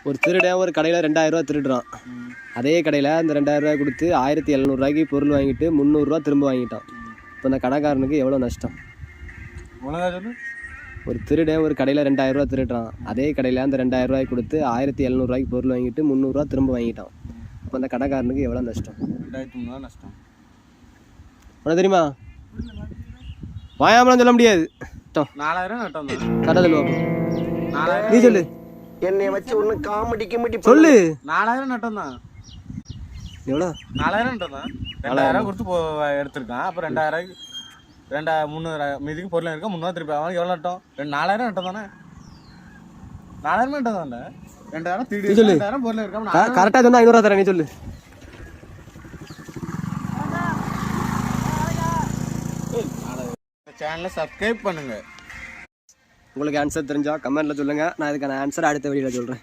ஒரு திருடன் ஒரு கடையில் 2000 ரூபா திருடுறான். அதே கடையில் அந்த 2000 ரூபாய் கொடுத்து 1700 ரூபாய்க்கு பொருள் வாங்கிட்டு 300 ரூபா திரும்ப வாங்கிட்டான். இப்போ அந்த கடைக்காரனுக்கு எவ்வளோ நஷ்டம்? ஒரு திருடன் ஒரு கடையில் 2000 ரூபா திருடுறான். அதே கடையில் அந்த 2000 ரூபாய்க்கு கொடுத்து 1700 ரூபாய்க்கு பொருள் வாங்கிட்டு 300 ரூபா திரும்ப வாங்கிட்டான். இப்போ அந்த கடைக்காரனுக்கு எவ்வளோ நஷ்டம்? 2300 நஷ்டம். உனக்கு தெரியுமா? வாயாமலாம் சொல்ல முடியாது. 4000 நட்டம் தான். கரெக்டாக சொல்லுவாங்க. நீ சொல்லு. என்னை வச்சு ஒன்று காமெடி சொல்லு. 4000 நட்டம் தான். எவ்வளோ? 4000 நட்டம் தான். 2000 கொடுத்து எடுத்திருக்கான். அப்போ 2000 300 மீதிக்கு பொருள் இருக்கா 300 திருப்பி அவனுக்கு எவ்வளோ நட்டம்? 4000 நட்டம் தானே. 4000 நட்டம் தானே. 2000 திருப்பி 2000 பொருள் இருக்கா. கரெக்டாக சொன்னா 500 ரூபா தரேன். நீ சொல்லு. சேனலை சப்ஸ்கிரைப் பண்ணுங்க. உங்களுக்கு ஆன்சர் தெரிஞ்சா கமெண்ட்ல சொல்லுங்க. நான் இதுக்கான ஆன்சர் அடுத்த வீடியோவில் சொல்கிறேன்.